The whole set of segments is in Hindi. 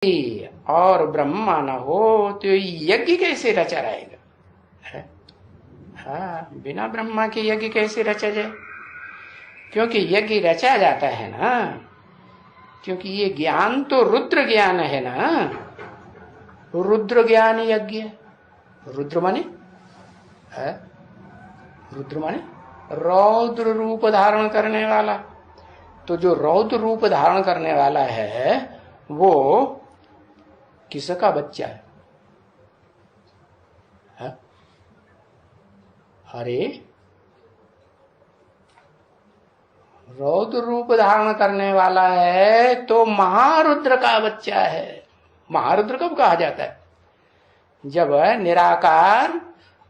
और ब्रह्मा न हो तो यज्ञ कैसे रचा रहेगा? हाँ, बिना ब्रह्मा के यज्ञ कैसे रचा जाए? क्योंकि यज्ञ रचा जाता है ना, क्योंकि ये ज्ञान तो रुद्र ज्ञान है ना। रुद्र ज्ञान यज्ञ। रुद्र माने है, रुद्र माने रौद्र रूप धारण करने वाला। तो जो रौद्र रूप धारण करने वाला है वो किसका बच्चा है? अरे रौद्र रूप धारण करने वाला है तो महारुद्र का बच्चा है। महारुद्र कब कहा जाता है? जब निराकार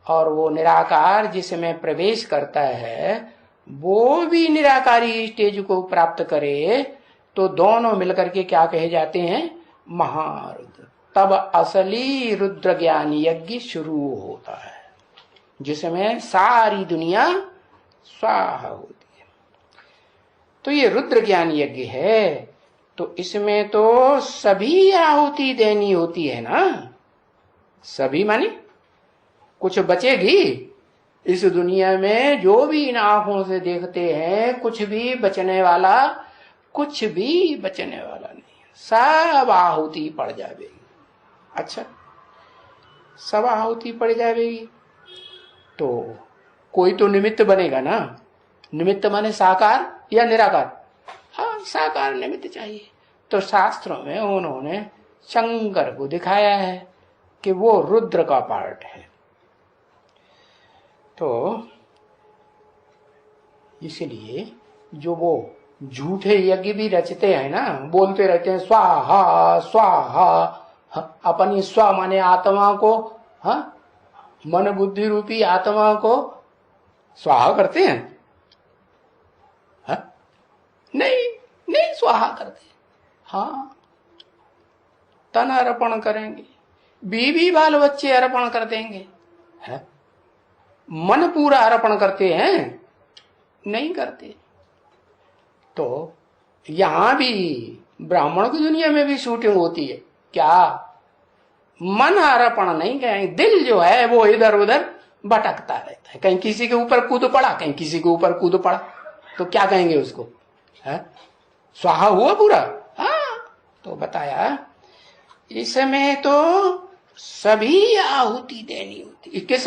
और वो निराकार जिसमें प्रवेश करता है वो भी निराकारी स्टेज को प्राप्त करे तो दोनों मिलकर के क्या कहे जाते हैं? महारुद्र। तब असली रुद्र ज्ञान यज्ञ शुरू होता है जिसमें सारी दुनिया स्वाहा होती है। तो ये रुद्र ज्ञान यज्ञ है, तो इसमें तो सभी आहुति देनी होती है ना। सभी माने कुछ बचेगी? इस दुनिया में जो भी इन आंखों से देखते हैं कुछ भी बचने वाला नहीं, सब आहुति पड़ जाएगी। अच्छा, सब आहुति पड़ जाएगी तो कोई तो निमित्त बनेगा ना। निमित्त माने साकार या निराकार? हाँ, साकार निमित्त चाहिए। तो शास्त्रों में उन्होंने शंकर को दिखाया है कि वो रुद्र का पार्ट है। तो इसलिए जो वो झूठे यज्ञ भी रचते हैं ना, बोलते रहते हैं स्वाहा स्वाहा, अपनी स्व माने आत्मा को, मन बुद्धि रूपी आत्मा को स्वाहा करते हैं? नहीं स्वाहा करते। हाँ, तन अर्पण करेंगे, बीवी बाल बच्चे अर्पण कर देंगे, मन पूरा अर्पण करते हैं? नहीं करते। तो यहां भी ब्राह्मण की दुनिया में भी शूटिंग होती है क्या? मन अर्पण नहीं करेंगे, दिल जो है वो इधर उधर भटकता रहता है, कहीं किसी के ऊपर कूद पड़ा, कहीं किसी के ऊपर कूद पड़ा, तो क्या कहेंगे उसको? स्वाहा हुआ पूरा? हाँ, तो बताया इसमें तो सभी आहुति देनी होती। किस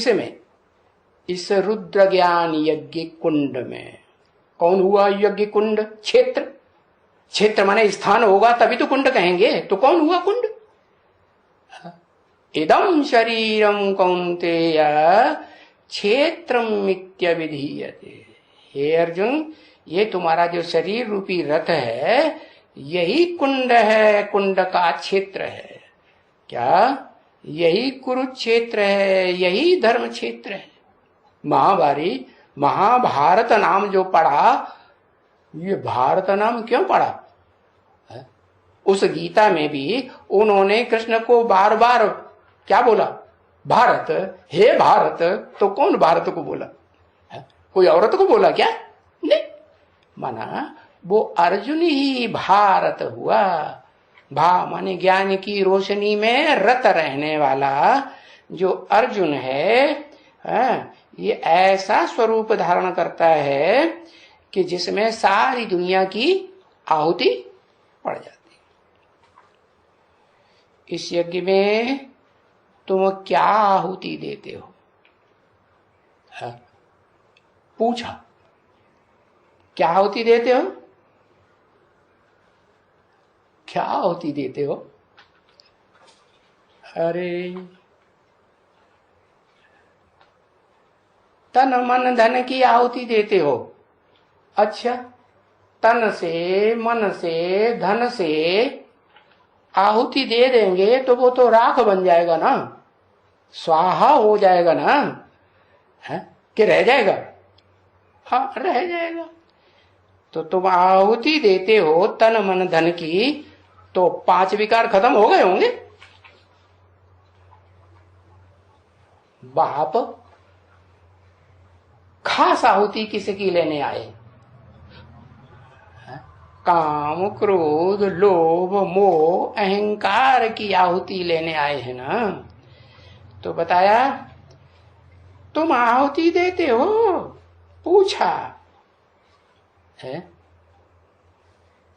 में? इस रुद्र ज्ञान यज्ञ कुंड में। कौन हुआ यज्ञ कुंड? क्षेत्र माने स्थान होगा तभी तो कुंड कहेंगे। तो कौन हुआ कुंड? इदं शरीरम कौन्तेय क्षेत्रम इत्यभिधीयते। हे अर्जुन, ये तुम्हारा जो शरीर रूपी रथ है यही कुंड है, कुंड का क्षेत्र है। क्या? यही कुरुक्षेत्र है, यही धर्म क्षेत्र है। महाभारत नाम जो पढ़ा, ये भारत नाम क्यों पढ़ा? उस गीता में भी उन्होंने कृष्ण को बार बार क्या बोला? भारत, हे भारत। तो कौन भारत को बोला? कोई औरत को बोला क्या? नहीं, माना वो अर्जुन ही भारत हुआ। भा माने ज्ञान की रोशनी में रत रहने वाला जो अर्जुन है, ये ऐसा स्वरूप धारण करता है कि जिसमें सारी दुनिया की आहुति पड़ जाती। इस यज्ञ में तुम क्या आहुति देते हो? पूछा, क्या आहुति देते हो? क्या आहुति देते हो? अरे तन मन धन की आहुति देते हो। अच्छा, तन से, मन से, धन से आहुति दे देंगे तो वो तो राख बन जाएगा ना, स्वाहा हो जाएगा ना, कि रह जाएगा? हाँ, रह जाएगा। तो तुम आहुति देते हो तन मन धन की, तो 5 विकार खत्म हो गए होंगे। बाप खास आहुति किसी की लेने आए, काम क्रोध लोभ मोह अहंकार की आहुति लेने आए हैं ना, तो बताया तुम आहुति देते हो? पूछा है,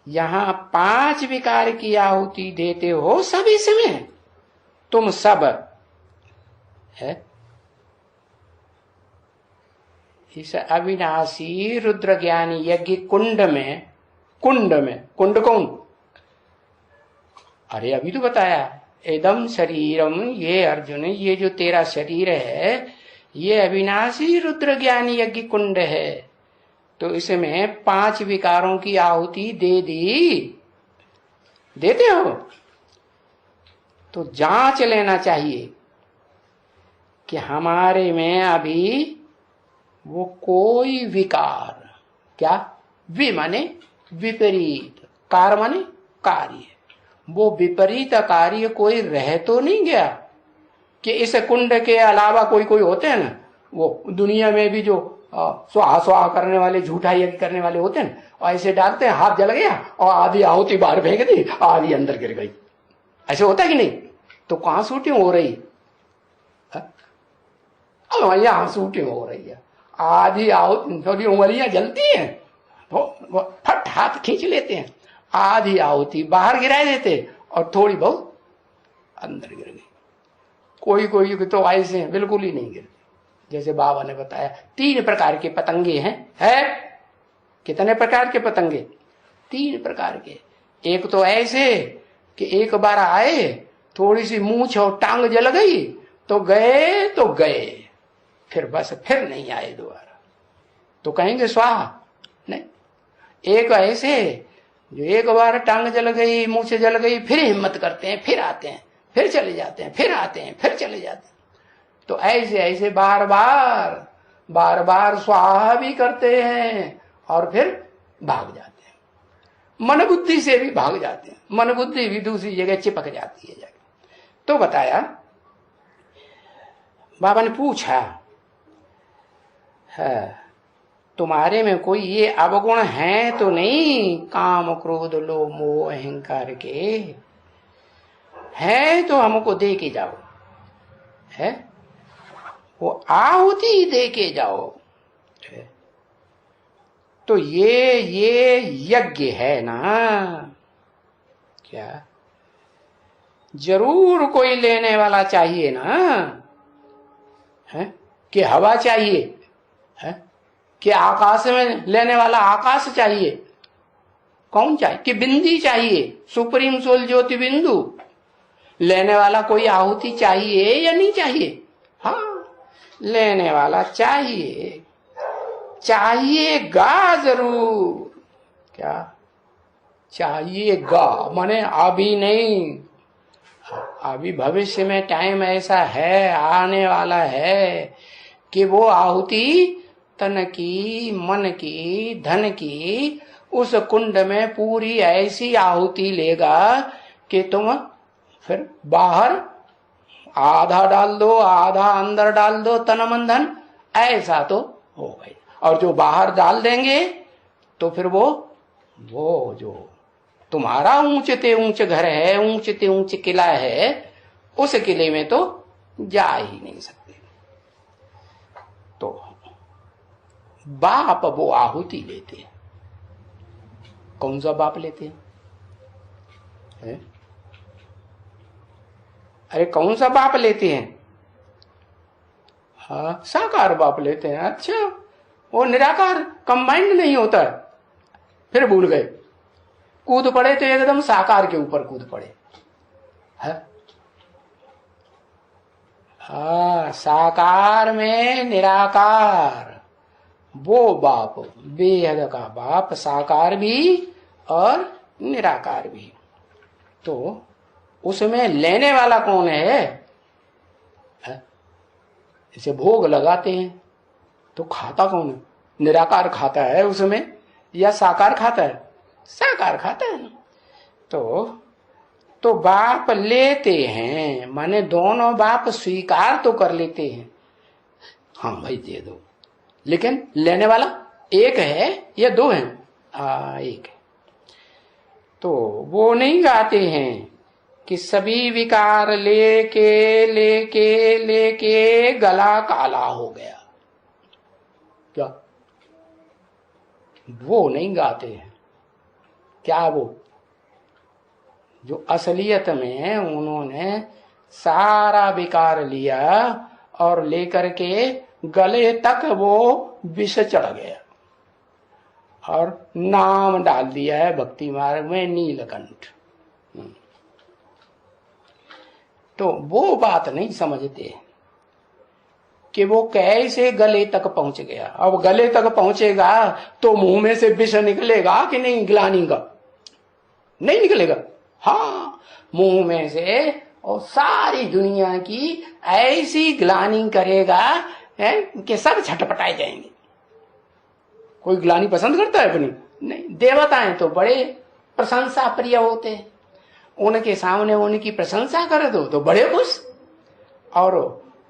यहां 5 विकार की आहुति देते हो सब इसमें, तुम सब है। इस अविनाशी रुद्र ज्ञानी यज्ञ कुंड में, कुंड कौन? अरे अभी तो बताया, एदम शरीरम, ये अर्जुन ये जो तेरा शरीर है ये अविनाशी रुद्र ज्ञानी यज्ञ कुंड है। तो इसमें 5 विकारों की आहुति दे दी, देते हो? तो जांच लेना चाहिए कि हमारे में अभी वो कोई विकार, क्या वि माने विपरीत, कार माने कार्य, वो विपरीत कार्य कोई रह तो नहीं गया कि इस कुंड के अलावा कोई होते हैं ना, वो दुनिया में भी जो स्वाहा स्वाहा करने वाले, झूठा यज्ञ करने वाले होते हैं, और ऐसे डालते हैं, हाथ जल गया और आधी आहुति बाहर फेंक दी, आधी अंदर गिर गई, ऐसे होता है कि नहीं? तो कहां शूटिंग हो रही? अब यहां शूटिंग हो रही है, आधी आहुति, थोड़ी उंगलियां जलती हैं तो फट हाथ खींच लेते हैं, आधी आहुति बाहर गिरा देते और थोड़ी बहुत अंदर गिर गई। कोई तो ऐसे हैं बिल्कुल ही नहीं गिरते। जैसे बाबा ने बताया 3 प्रकार के पतंगे हैं, है? कितने प्रकार के पतंगे? 3 प्रकार के। एक तो ऐसे कि एक बार आए, थोड़ी सी मूंछ और टांग जल गई तो गए, फिर बस फिर नहीं आए दोबारा, तो कहेंगे स्वाहा नहीं। एक ऐसे जो एक बार टांग जल गई, मूंछ जल गई, फिर हिम्मत करते हैं, फिर आते हैं, फिर चले जाते हैं, फिर आते हैं, फिर चले जाते हैं। तो ऐसे बार बार स्वाहा भी करते हैं और फिर भाग जाते हैं। मन बुद्धि से भी भाग जाते हैं, मन बुद्धि भी दूसरी जगह चिपक जाती है जाके। तो बताया, बाबा ने पूछा है तुम्हारे में कोई ये अवगुण है तो नहीं, काम क्रोध लोभ मोह अहंकार के? है तो हमको दे के जाओ, है वो आहुति दे के जाओ। तो ये यज्ञ है ना, क्या जरूर कोई लेने वाला चाहिए ना, है कि हवा चाहिए, है कि आकाश में लेने वाला आकाश चाहिए? कौन चाहिए? कि बिंदी चाहिए, सुप्रीम सोल ज्योति बिंदु लेने वाला कोई आहुति चाहिए या नहीं चाहिए? हाँ, लेने वाला चाहिएगा जरूर। क्या चाहिएगा? माने अभी नहीं, अभी भविष्य में टाइम ऐसा है, आने वाला है कि वो आहुति तन की, मन की, धन की उस कुंड में पूरी ऐसी आहुति लेगा कि तुम फिर बाहर आधा डाल दो, आधा अंदर डाल दो, तन मन धन, ऐसा तो हो गई। और जो बाहर डाल देंगे तो फिर वो जो तुम्हारा ऊंचते ऊंच घर है, ऊंचते ऊंच किला है, उस किले में तो जा ही नहीं सकते। तो बाप वो आहुति लेते हैं। कौन सा बाप लेते हैं? है? अरे कौन सा बाप लेते हैं? हाँ, साकार बाप लेते हैं। अच्छा, वो निराकार कंबाइंड नहीं होता है, फिर भूल गए, कूद पड़े तो एकदम साकार के ऊपर कूद पड़े। है? हाँ, साकार में निराकार, वो बाप, बेहद का बाप, साकार भी और निराकार भी। तो उसमें लेने वाला कौन है? इसे भोग लगाते हैं तो खाता कौन है? निराकार खाता है उसमें या साकार खाता है? साकार खाता है। तो बाप लेते हैं, माने दोनों बाप स्वीकार तो कर लेते हैं, हाँ भाई दे दो, लेकिन लेने वाला एक है या 2 है? एक है। तो वो नहीं गाते हैं कि सभी विकार लेके लेके लेके गला काला हो गया, क्या वो नहीं गाते हैं। क्या वो जो असलियत में उन्होंने सारा विकार लिया और लेकर के गले तक वो विष चढ़ गया और नाम डाल दिया है भक्ति मार्ग में नीलकंठ। तो वो बात नहीं समझते कि वो कैसे गले तक पहुंच गया। अब गले तक पहुंचेगा तो मुंह में से विष निकलेगा कि नहीं, ग्लानि का नहीं निकलेगा। हाँ, मुंह में से और सारी दुनिया की ऐसी ग्लानि करेगा कि सब छटपटाए जाएंगे। कोई ग्लानि पसंद करता है अपनी? नहीं। देवताएं तो बड़े प्रशंसा प्रिय होते हैं, उनके सामने उनकी प्रशंसा कर दो तो बड़े खुश। और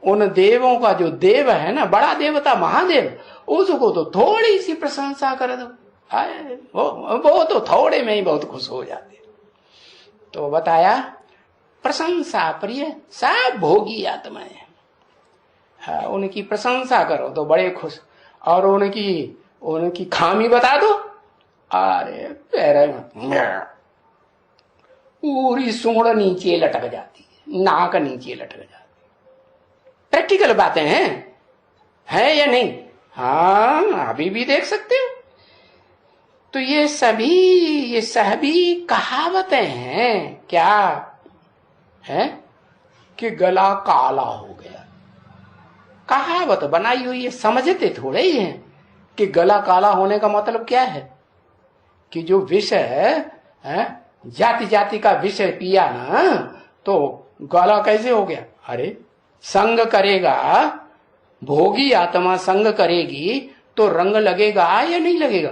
उन देवों का जो देव है ना, बड़ा देवता महादेव, उसको तो थोड़ी सी प्रशंसा कर दो, वो तो थोड़े में ही बहुत खुश हो जाते। तो बताया प्रशंसा प्रिय सब भोगी आत्माएं। हाँ, उनकी प्रशंसा करो तो बड़े खुश, और उनकी खामी बता दो, अरे पैर पूरी सूंड नीचे लटक जाती है, नाक नीचे लटक जाती है। प्रैक्टिकल बातें हैं या नहीं? हाँ, अभी भी देख सकते हो। तो ये सभी कहावतें हैं। क्या है कि गला काला हो गया, कहावत बनाई हुई है, समझते थोड़े ही हैं कि गला काला होने का मतलब क्या है। कि जो विष है जाति जाति का विष पिया ना, तो गला कैसे हो गया? अरे संग करेगा, भोगी आत्मा संग करेगी तो रंग लगेगा या नहीं लगेगा?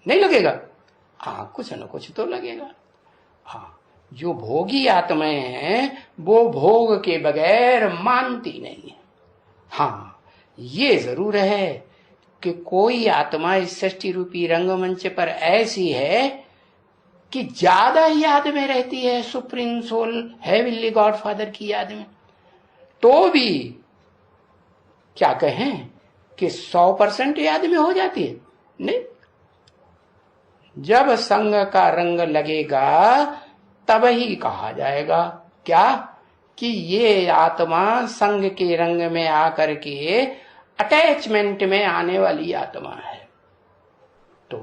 नहीं लगेगा। हाँ, कुछ न कुछ तो लगेगा। हाँ, जो भोगी आत्माएं हैं वो भोग के बगैर मानती नहीं है। हाँ, ये जरूर है कि कोई आत्मा इस सृष्टि रूपी रंगमंच पर ऐसी है कि ज्यादा याद में रहती है, supreme soul heavenly God Father की याद में, तो भी क्या कहें कि 100% याद में हो जाती है। नहीं, जब संग का रंग लगेगा तब ही कहा जाएगा क्या कि ये आत्मा संग के रंग में आकर के अटैचमेंट में आने वाली आत्मा है। तो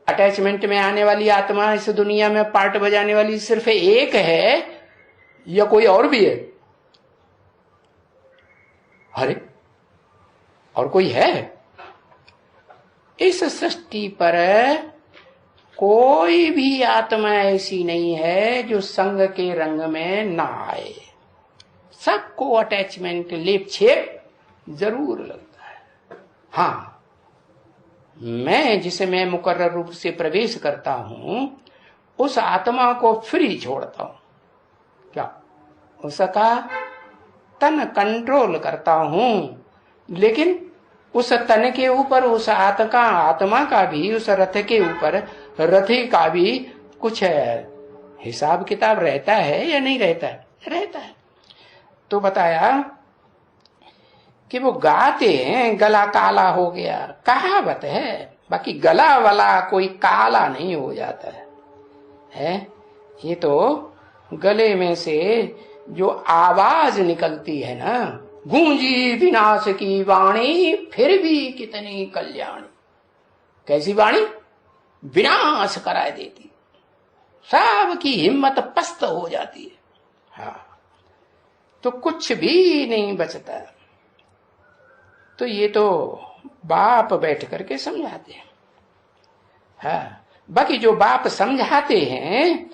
अटैचमेंट में आने वाली आत्मा इस दुनिया में पार्ट बजाने वाली सिर्फ एक है या कोई और भी है? अरे और कोई है? इस सृष्टि पर कोई भी आत्मा ऐसी नहीं है जो संग के रंग में ना आए। सबको अटैचमेंट लेप छेप जरूर लगता है। हाँ, मैं जिसमें मुकर्रर रूप से प्रवेश करता हूं उस आत्मा को फ्री छोड़ता हूं। क्या उसका तन कंट्रोल करता हूं, लेकिन उस तन के ऊपर उस आत्मा का भी, उस रथ के ऊपर रथी का भी कुछ हिसाब किताब रहता है या नहीं रहता है? रहता है। तो बताया कि वो गाते हैं गला काला हो गया, कहावत है, बाकी गला वाला कोई काला नहीं हो जाता है। ये तो गले में से जो आवाज निकलती है ना, गूंजी विनाश की वाणी फिर भी कितनी कल्याणी। कैसी वाणी? विनाश कराए देती, सबकी हिम्मत पस्त हो जाती है। हाँ, तो कुछ भी नहीं बचता। तो ये तो बाप बैठ करके समझाते हैं। हाँ, बाकी जो बाप समझाते हैं